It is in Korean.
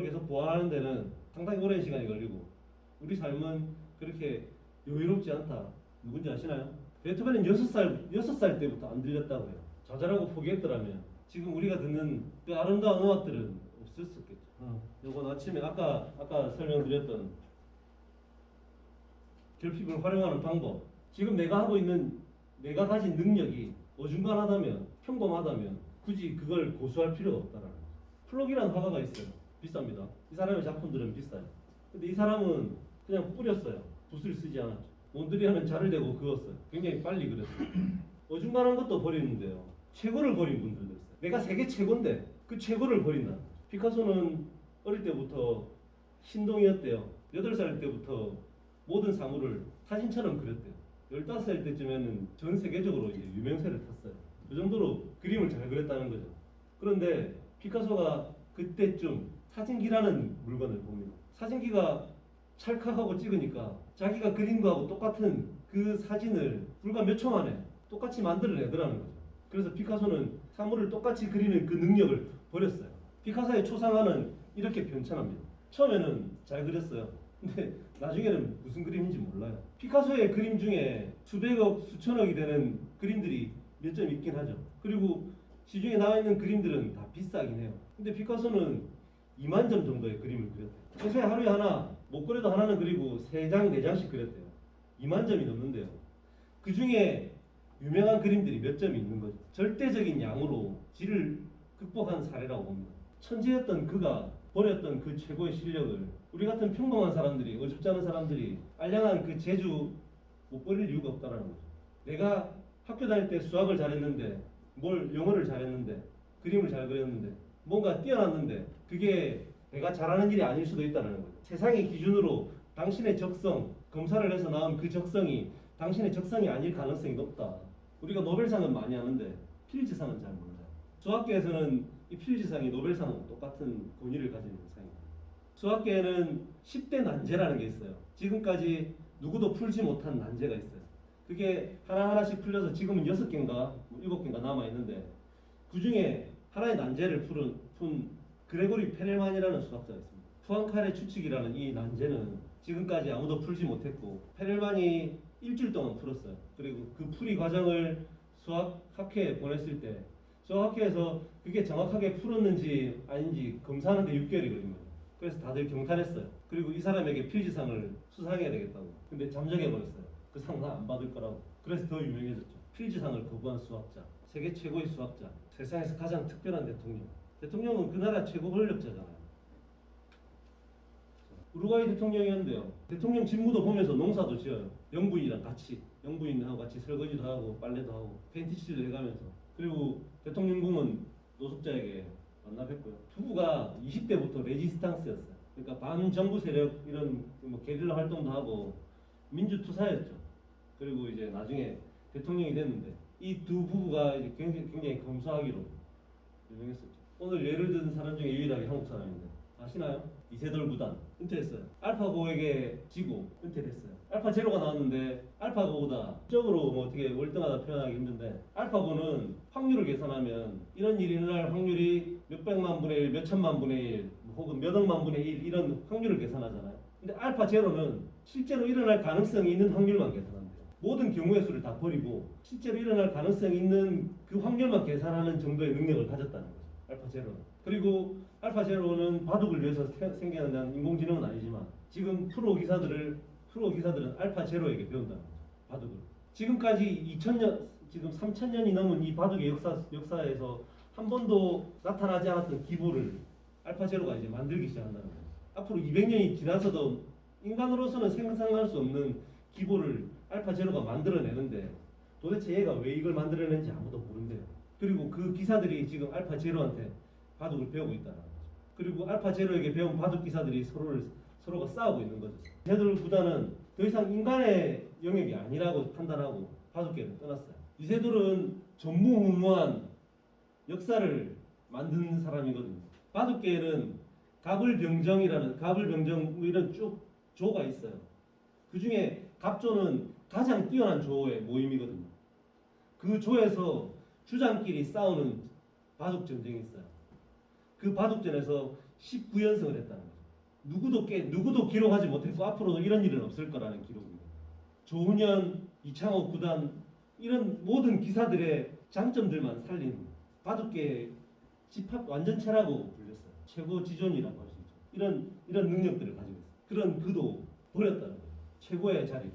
그걸 계속 보완하는 데는 상당히 오랜 시간이 걸리고 우리 삶은 그렇게 여유롭지 않다. 누군지 아시나요? 베토벤은 6살 때부터 안 들렸다고 해요. 좌절하고 포기했더라면 지금 우리가 듣는 그 아름다운 음악들은 없었겠죠. 요건 아침에 아까 설명드렸던 결핍을 활용하는 방법. 지금 내가 가진 능력이 어중간하다면, 평범하다면 굳이 그걸 고수할 필요가 없다라는 거죠. 플록이라는 화가가 있어요. 비쌉니다. 이 사람의 작품들은 비싸요. 근데 이 사람은 그냥 뿌렸어요. 붓을 쓰지 않았죠. 몬드리안은 자를 대고 그었어요. 굉장히 빨리 그렸어요. 어중간한 것도 버리는데요. 최고를 버린 분들도 있어요. 내가 세계 최고인데 그 최고를 버린다. 피카소는 어릴 때부터 신동이었대요. 8살 때부터 모든 사물을 사진처럼 그렸대요. 15살 때쯤에는 전 세계적으로 이제 유명세를 탔어요. 그 정도로 그림을 잘 그렸다는 거죠. 그런데 피카소가 그때쯤 사진기라는 물건을 봅니다. 사진기가 찰칵하고 찍으니까 자기가 그린 거하고 똑같은 그 사진을 불과 몇 초 만에 똑같이 만들어내더라는 거죠. 그래서 피카소는 사물을 똑같이 그리는 그 능력을 버렸어요. 피카소의 초상화는 이렇게 변천합니다. 처음에는 잘 그렸어요. 근데 나중에는 무슨 그림인지 몰라요. 피카소의 그림 중에 수백억, 수천억이 되는 그림들이 몇 점 있긴 하죠. 그리고 시중에 나와 있는 그림들은 다 비싸긴 해요. 근데 피카소는 2만 점 정도의 그림을 그렸대요. 평소에 하루에 하나, 못 그래도 하나는 그리고 3장, 4장씩 그렸대요. 2만 점이 넘는데요. 그 중에 유명한 그림들이 몇 점이 있는 거죠. 절대적인 양으로 질을 극복한 사례라고 봅니다. 천재였던 그가 버렸던 그 최고의 실력을 우리 같은 평범한 사람들이, 어줍지 않은 사람들이 알량한 그 재주 못 버릴 이유가 없다는 거죠. 내가 학교 다닐 때 수학을 잘했는데, 영어를 잘했는데, 그림을 잘 그렸는데, 뭔가 뛰어났는데 그게 내가 잘하는 일이 아닐 수도 있다는 거죠. 세상의 기준으로 당신의 적성, 검사를 해서 나온 그 적성이 당신의 적성이 아닐 가능성이 높다. 우리가 노벨상은 많이 하는데 필즈상은 잘 몰라요. 수학계에서는 이 필즈상이 노벨상하고 똑같은 권위를 가지는 상입니다. 수학계에는 10대 난제라는 게 있어요. 지금까지 누구도 풀지 못한 난제가 있어요. 그게 하나하나씩 풀려서 지금은 6개인가 7개인가 남아있는데 그 중에 하나의 난제를 푼 그레고리 페렐만이라는 수학자가 있습니다. 푸앙카레 추측이라는 이 난제는 지금까지 아무도 풀지 못했고 페렐만이 일주일 동안 풀었어요. 그리고 그 풀이 과정을 수학학회에 보냈을 때 수학학회에서 그게 정확하게 풀었는지 아닌지 검사하는데 6개월이 걸린 거예요. 그래서 다들 경탄했어요. 그리고 이 사람에게 필즈상을 수상해야 되겠다고. 근데 잠적해버렸어요. 그 상 다 안 받을 거라고. 그래서 더 유명해졌죠. 필즈상을 거부한 수학자, 세계 최고의 수학자, 세상에서 가장 특별한 대통령. 대통령은 그 나라 최고 권력자잖아요. 우루과이 대통령이었는데요. 대통령 직무도 보면서 농사도 지어요. 영부인이랑 같이. 영부인하고 같이 설거지도 하고 빨래도 하고 팬티칠도 해가면서. 그리고 대통령궁은 노숙자에게 만나 뵙고요. 부부가 20대부터 레지스탕스였어요. 그러니까 반정부 세력 이런 뭐 게릴라 활동도 하고 민주투사였죠. 그리고 이제 나중에 대통령이 됐는데 이 두 부부가 이제 굉장히 검소하기로 유명했었죠. 오늘 예를 든 사람 중에 유일하게 한국 사람인데 아시나요? 이세돌 구단 은퇴했어요. 알파고에게 지고 은퇴했어요. 알파제로가 나왔는데 알파고보다 적으로 뭐 어떻게 월등하다 표현하기 힘든데 알파고는 확률을 계산하면 이런 일이 일어날 확률이 몇백만 분의 1, 몇천만 분의 1 혹은 몇억만 분의 1 이런 확률을 계산하잖아요. 근데 알파제로는 실제로 일어날 가능성이 있는 확률만 계산한대요. 모든 경우의 수를 다 버리고 실제로 일어날 가능성이 있는 그 확률만 계산하는 정도의 능력을 가졌다는 거죠. 알파제로는. 그리고 알파제로는 바둑을 위해서 생겨난 인공지능은 아니지만 지금 프로 기사들은 알파제로에게 배운다는 거죠. 바둑을. 지금까지 2000년, 지금 3000년이 넘은 이 바둑의 역사에서 한 번도 나타나지 않았던 기보를 알파제로가 이제 만들기 시작한다는 거죠. 앞으로 200년이 지나서도 인간으로서는 생각할 수 없는 기보를 알파제로가 만들어내는데 도대체 얘가 왜 이걸 만들어내는지 아무도 모른대요. 그리고 그 기사들이 지금 알파제로한테 바둑을 배우고 있다는 거죠. 그리고 알파제로에게 배운 바둑 기사들이 서로가 싸우고 있는 거죠. 이세돌 구단은 더 이상 인간의 영역이 아니라고 판단하고 바둑계를 떠났어요. 이세돌은 전무후무한 역사를 만든 사람이거든요. 바둑계에는 갑을병정 이런 쭉 조가 있어요. 그 중에 갑조는 가장 뛰어난 조의 모임이거든요. 그 조에서 주장끼리 싸우는 바둑 전쟁이 있어요. 그 바둑전에서 19연승을 했다는 거죠. 누구도 기록하지 못했고 앞으로도 이런 일은 없을 거라는 기록입니다. 조훈현, 이창호 구단 이런 모든 기사들의 장점들만 살린 바둑계 집합 완전체라고 불렸어요. 최고 지존이라고 할 수 있죠. 이런 능력들을 가지고 있어요. 그런 그도 버렸다는 거예요. 최고의 자리를.